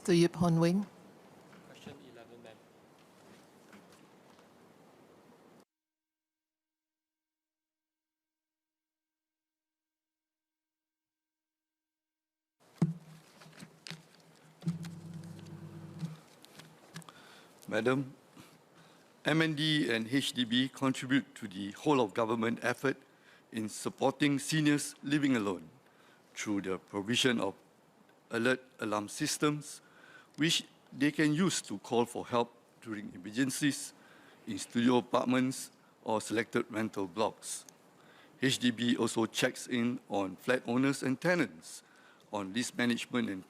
Mr. Yip Hon Wing. Question 11, ma'am. Madam, MND and HDB contribute to the whole of government effort in supporting seniors living alone through the provision of alert alarm systems, which they can use to call for help during emergencies in studio apartments or selected rental blocks. HDB also checks in on flat owners and tenants on lease management and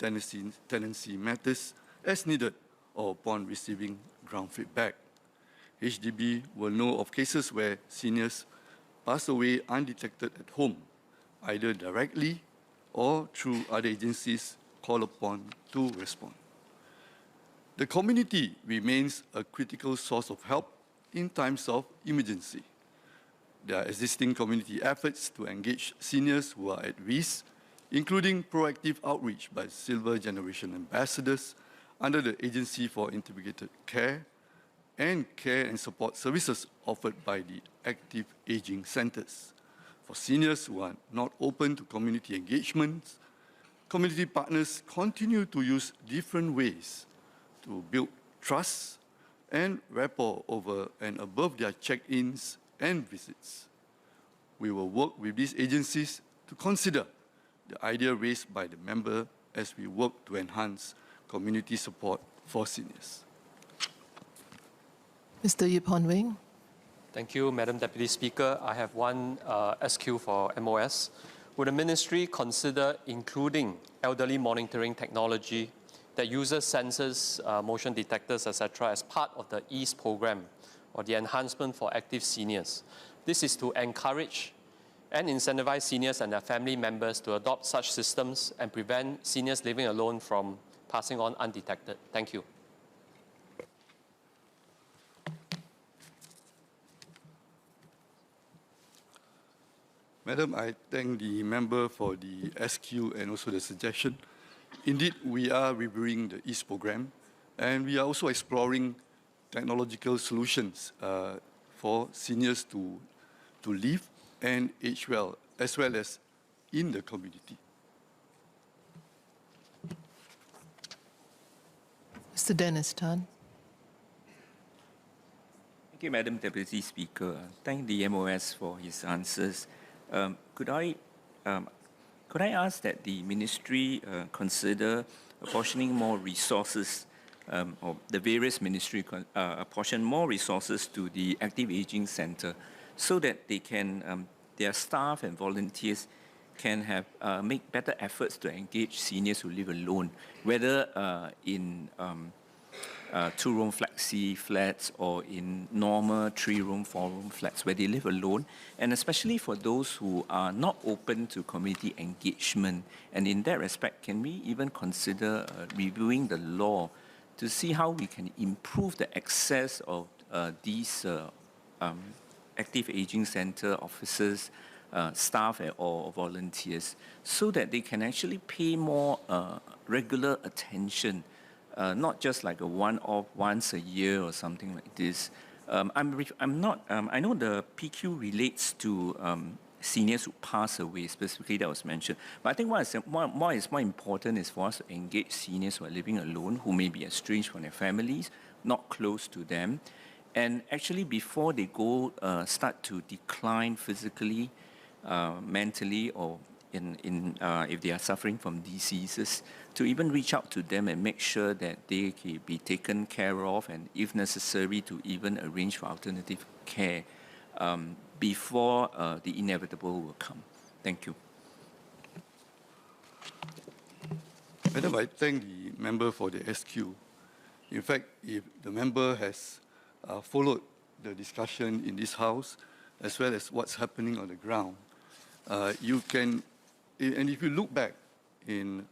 tenancy matters as needed or upon receiving ground feedback. HDB will know of cases where seniors pass away undetected at home, either directly or through other agencies called upon to respond. The community remains a critical source of help in times of emergency. There are existing community efforts to engage seniors who are at risk, including proactive outreach by Silver Generation ambassadors under the Agency for Integrated Care and care and support services offered by the active aging centers. For seniors who are not open to community engagements, community partners continue to use different ways to build trust and rapport over and above their check-ins and visits. We will work with these agencies to consider the idea raised by the member as we work to enhance community support for seniors. Mr. Yip Hon Wing. Thank you, Madam Deputy Speaker. I have one SQ for MOS. Would the Ministry consider including elderly monitoring technology that uses sensors, motion detectors, etc., as part of the EASE program or the enhancement for active seniors? This is to encourage and incentivize seniors and their family members to adopt such systems and prevent seniors living alone from passing on undetected. Thank you. Madam, I thank the member for the SQ and also the suggestion. Indeed, we are reviewing the EASE program, and we are also exploring technological solutions for seniors to live and age well, as well as in the community. Mr. Dennis Tan. Thank you, Madam Deputy Speaker. Thank the MOS for his answers. Could I ask that the Ministry consider apportioning more resources, or the various ministry apportion more resources to the Active Aging Centre, so that they can, their staff and volunteers can have make better efforts to engage seniors who live alone, whether in two-room flexi flats or in normal three-room, four-room flats where they live alone, and especially for those who are not open to community engagement. And in that respect, can we even consider reviewing the law to see how we can improve the access of these active aging centre officers, staff or volunteers, so that they can actually pay more regular attention, not just like a one-off once a year or something like this. I know the PQ relates to seniors who pass away, specifically that was mentioned. But I think what is more important is for us to engage seniors who are living alone, who may be estranged from their families, not close to them. And actually, before they go start to decline physically, mentally, or if they are suffering from diseases, to even reach out to them and make sure that they can be taken care of, and if necessary, to even arrange for alternative care before the inevitable will come. Thank you. Madam, I thank the member for the SQ. In fact, if the member has followed the discussion in this House, as well as what's happening on the ground, you can, and if you look back in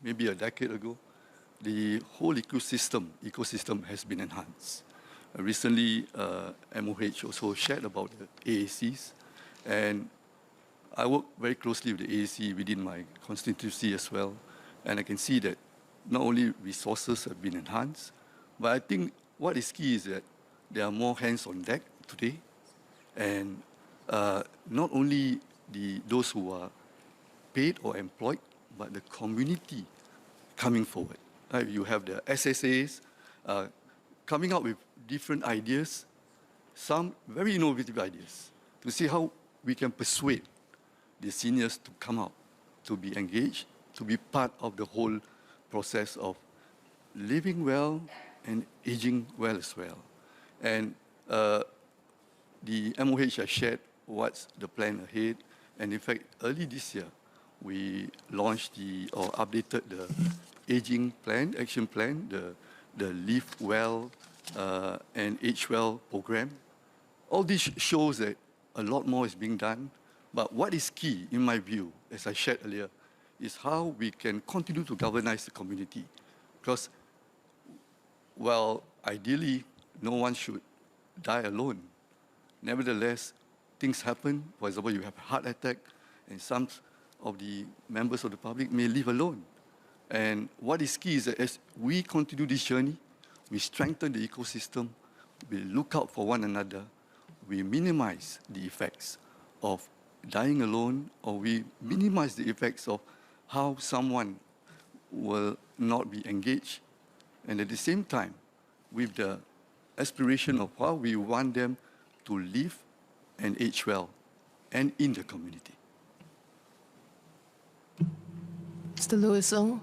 maybe a decade ago, the whole ecosystem has been enhanced. Recently, MOH also shared about the AACs, and I work very closely with the AAC within my constituency as well, and I can see that not only resources have been enhanced, but I think what is key is that there are more hands on deck today, and not only those who are paid or employed, but the community coming forward. Right? You have the SSAs coming up with different ideas, some very innovative ideas, to see how we can persuade the seniors to come out, to be engaged, to be part of the whole process of living well and aging well as well. And the MOH has shared what's the plan ahead. And in fact, early this year, we launched or updated the aging plan, action plan, the Live Well and Age Well program. All this shows that a lot more is being done. But what is key, in my view, as I shared earlier, is how we can continue to galvanize the community. Because, well, ideally, no one should die alone. Nevertheless, things happen. For example, you have a heart attack, and some of the members of the public may live alone. And what is key is that as we continue this journey, we strengthen the ecosystem, we look out for one another, we minimize the effects of dying alone, or we minimize the effects of how someone will not be engaged. And at the same time, with the aspiration of how we want them to live and age well and in the community. Mr. Lewis Ng.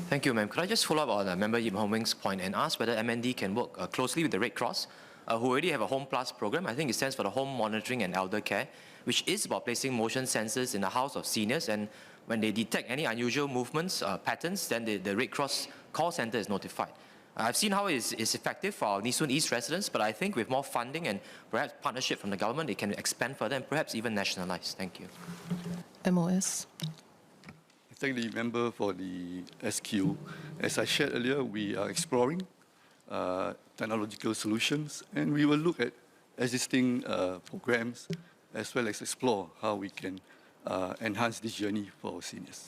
Thank you, ma'am. Could I just follow up on Member Yip Hon Wing's point and ask whether MND can work closely with the Red Cross, who already have a Home Plus program. I think it stands for the Home Monitoring and Elder Care, which is about placing motion sensors in the house of seniors, and when they detect any unusual movements, patterns, then the Red Cross call center is notified. I've seen how it is effective for our Nee Soon East residents, but I think with more funding and perhaps partnership from the government, it can expand further and perhaps even nationalize. Thank you. MOS. I thank the member for the SQ. As I shared earlier, we are exploring technological solutions, and we will look at existing programs as well as explore how we can enhance this journey for our seniors.